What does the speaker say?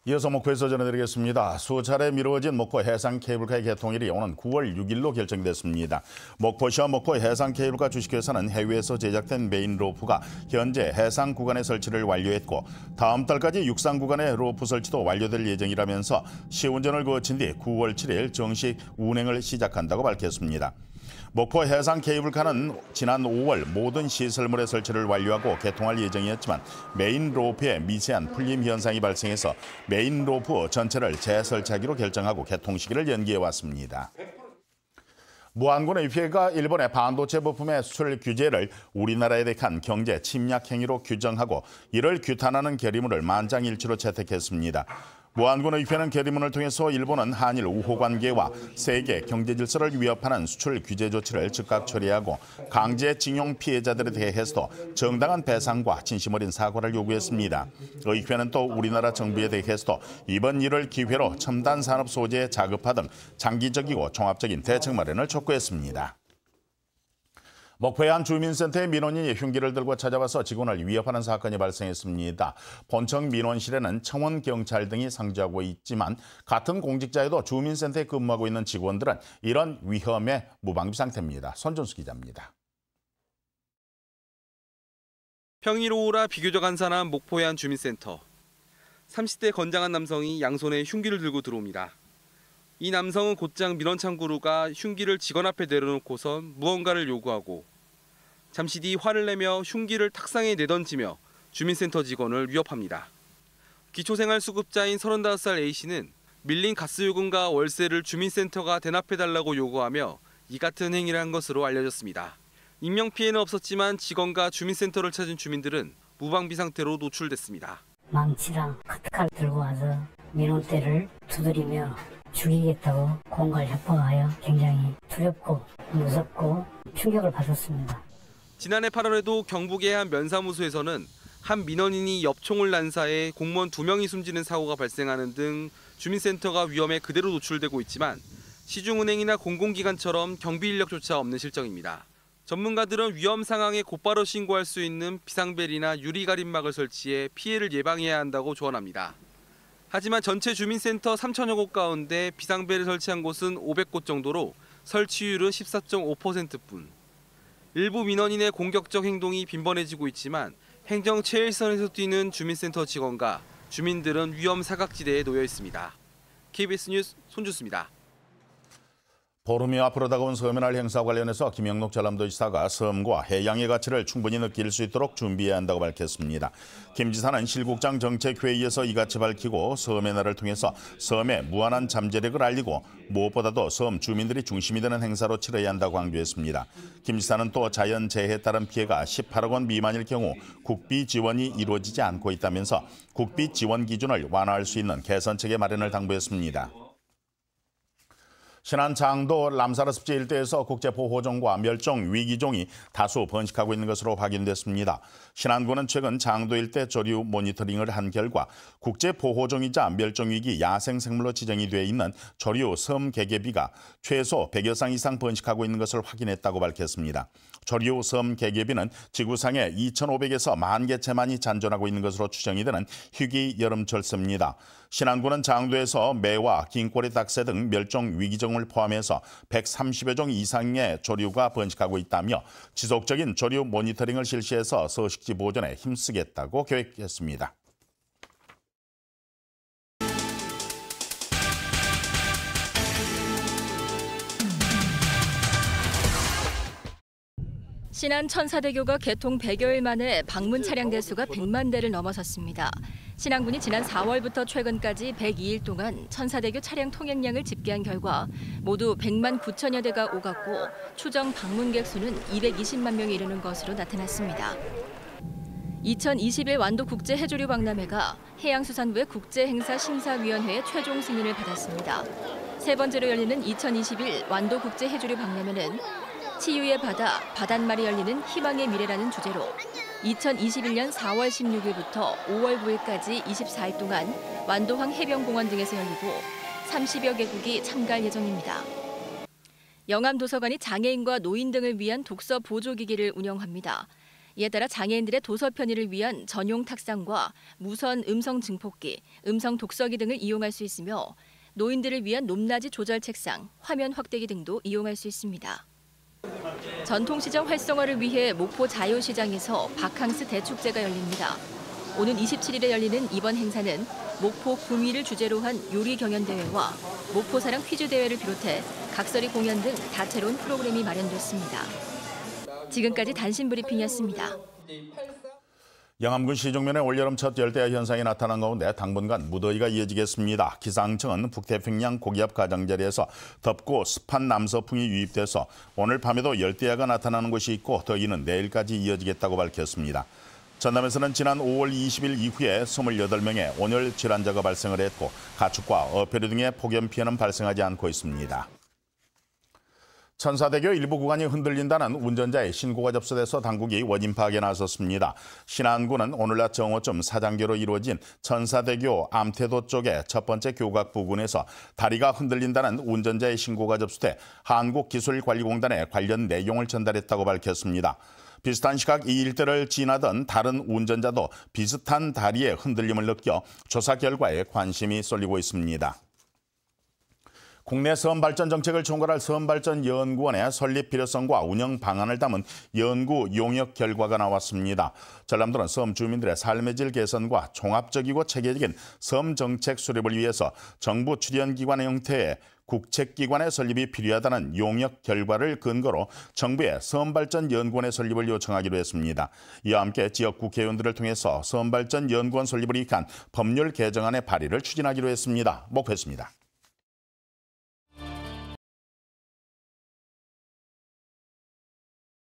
이어서 목포에서 전해드리겠습니다. 수차례 미루어진 목포 해상 케이블카의 개통일이 오는 9월 6일로 결정됐습니다. 목포시와 목포 해상 케이블카 주식회사는 해외에서 제작된 메인 로프가 현재 해상 구간에 설치를 완료했고 다음 달까지 육상 구간의 로프 설치도 완료될 예정이라면서 시운전을 거친 뒤 9월 7일 정식 운행을 시작한다고 밝혔습니다. 목포 해상 케이블카는 지난 5월 모든 시설물의 설치를 완료하고 개통할 예정이었지만 메인 로프에 미세한 풀림 현상이 발생해서 메인 로프 전체를 재설치하기로 결정하고 개통 시기를 연기해왔습니다. 무안군 의회가 일본의 반도체 부품의 수출 규제를 우리나라에 대한 경제 침략 행위로 규정하고 이를 규탄하는 결의문을 만장일치로 채택했습니다. 무안군 의회는 결의문을 통해서 일본은 한일 우호 관계와 세계 경제 질서를 위협하는 수출 규제 조치를 즉각 처리하고 강제징용 피해자들에 대해서도 정당한 배상과 진심 어린 사과를 요구했습니다. 의회는 또 우리나라 정부에 대해서도 이번 일을 기회로 첨단 산업 소재 자급화 등 장기적이고 종합적인 대책 마련을 촉구했습니다. 목포의 한 주민센터의 민원인이 흉기를 들고 찾아와서 직원을 위협하는 사건이 발생했습니다. 본청 민원실에는 청원경찰 등이 상주하고 있지만 같은 공직자에도 주민센터에 근무하고 있는 직원들은 이런 위험에 무방비 상태입니다. 손준수 기자입니다. 평일 오후라 비교적 한산한 목포의 한 주민센터. 30대 건장한 남성이 양손에 흉기를 들고 들어옵니다. 이 남성은 곧장 민원 창구로가 흉기를 직원 앞에 내려놓고선 무언가를 요구하고 잠시 뒤 화를 내며 흉기를 탁상에 내던지며 주민센터 직원을 위협합니다. 기초생활수급자인 35살 A씨는 밀린 가스요금과 월세를 주민센터가 대납해달라고 요구하며 이 같은 행위를 한 것으로 알려졌습니다. 인명피해는 없었지만 직원과 주민센터를 찾은 주민들은 무방비 상태로 노출됐습니다. 망치랑 카트칼 들고 와서 민원대를 두드리며 죽이겠다고 공갈 협박하여 굉장히 두렵고 무섭고 충격을 받았습니다. 지난해 8월에도 경북의 한 면사무소에서는 한 민원인이 엽총을 난사해 공무원 2명이 숨지는 사고가 발생하는 등 주민센터가 위험에 그대로 노출되고 있지만 시중은행이나 공공기관처럼 경비 인력조차 없는 실정입니다. 전문가들은 위험 상황에 곧바로 신고할 수 있는 비상벨이나 유리 가림막을 설치해 피해를 예방해야 한다고 조언합니다. 하지만 전체 주민센터 3천여 곳 가운데 비상벨을 설치한 곳은 500곳 정도로 설치율은 14.5%뿐. 일부 민원인의 공격적 행동이 빈번해지고 있지만 행정 최일선에서 뛰는 주민센터 직원과 주민들은 위험 사각지대에 놓여 있습니다. KBS 뉴스 손주수입니다. 보름이 앞으로 다가온 섬의 행사 관련해서 김영록 전남도지사가 섬과 해양의 가치를 충분히 느낄 수 있도록 준비해야 한다고 밝혔습니다. 김 지사는 실국장 정책회의에서 이같이 밝히고 섬의 날을 통해서 섬의 무한한 잠재력을 알리고 무엇보다도 섬 주민들이 중심이 되는 행사로 치러야 한다고 강조했습니다. 김 지사는 또 자연재해에 따른 피해가 18억 원 미만일 경우 국비 지원이 이루어지지 않고 있다면서 국비 지원 기준을 완화할 수 있는 개선책의 마련을 당부했습니다. 신안 장도 람사르 습지 일대에서 국제보호종과 멸종위기종이 다수 번식하고 있는 것으로 확인됐습니다. 신안군은 최근 장도 일대 조류 모니터링을 한 결과 국제보호종이자 멸종위기 야생생물로 지정이 되어 있는 조류 섬개개비가 최소 100여 쌍 이상 번식하고 있는 것을 확인했다고 밝혔습니다. 조류 섬개개비는 지구상에 2,500에서 10,000개체만이 잔존하고 있는 것으로 추정이 되는 희귀 여름철새입니다. 신안군은 장도에서 매와 긴꼬리 닭새 등 멸종 위기종을 포함해서 130여 종 이상의 조류가 번식하고 있다며 지속적인 조류 모니터링을 실시해서 서식지 보존에 힘쓰겠다고 계획했습니다. 신안 천사대교가 개통 100여일 만에 방문 차량 대수가 100만 대를 넘어섰습니다. 신안군이 지난 4월부터 최근까지 102일 동안 천사대교 차량 통행량을 집계한 결과 모두 100만 9천여 대가 오갔고 추정 방문객 수는 220만 명에 이르는 것으로 나타났습니다. 2021 완도국제해조류 박람회가 해양수산부의 국제행사심사위원회의 최종 승인을 받았습니다. 세 번째로 열리는 2021 완도국제해조류 박람회는 치유의 바다, 바닷말이 열리는 희망의 미래라는 주제로 2021년 4월 16일부터 5월 9일까지 24일 동안 완도항 해변공원 등에서 열리고 30여 개국이 참가할 예정입니다. 영암도서관이 장애인과 노인 등을 위한 독서 보조기기를 운영합니다. 이에 따라 장애인들의 도서 편의를 위한 전용 탁상과 무선 음성 증폭기, 음성 독서기 등을 이용할 수 있으며 노인들을 위한 높낮이 조절 책상, 화면 확대기 등도 이용할 수 있습니다. 전통시장 활성화를 위해 목포 자유시장에서 바캉스 대축제가 열립니다. 오는 27일에 열리는 이번 행사는 목포 구미를 주제로 한 요리 경연대회와 목포사랑 퀴즈대회를 비롯해 각설이 공연 등 다채로운 프로그램이 마련됐습니다. 지금까지 단신 브리핑이었습니다. 영암군 시종면에 올여름 첫 열대야 현상이 나타난 가운데 당분간 무더위가 이어지겠습니다. 기상청은 북태평양 고기압 가장자리에서 덥고 습한 남서풍이 유입돼서 오늘 밤에도 열대야가 나타나는 곳이 있고 더위는 내일까지 이어지겠다고 밝혔습니다. 전남에서는 지난 5월 20일 이후에 28명의 온열 질환자가 발생을 했고 가축과 어패류 등의 폭염 피해는 발생하지 않고 있습니다. 천사대교 일부 구간이 흔들린다는 운전자의 신고가 접수돼서 당국이 원인 파악에 나섰습니다. 신안군은 오늘 낮 정오쯤 사장교로 이루어진 천사대교 암태도 쪽의 첫 번째 교각 부근에서 다리가 흔들린다는 운전자의 신고가 접수돼 한국기술관리공단에 관련 내용을 전달했다고 밝혔습니다. 비슷한 시각 이 일대를 지나던 다른 운전자도 비슷한 다리의 흔들림을 느껴 조사 결과에 관심이 쏠리고 있습니다. 국내 섬발전 정책을 총괄할 섬발전연구원의 설립 필요성과 운영 방안을 담은 연구 용역 결과가 나왔습니다. 전람도는 섬 주민들의 삶의 질 개선과 종합적이고 체계적인 섬 정책 수립을 위해서 정부 출연기관의 형태의 국책기관의 설립이 필요하다는 용역 결과를 근거로 정부의 섬발전연구원의 설립을 요청하기로 했습니다. 이와 함께 지역 국회의원들을 통해서 섬발전연구원 설립을 위한 법률 개정안의 발의를 추진하기로 했습니다. 목표했습니다.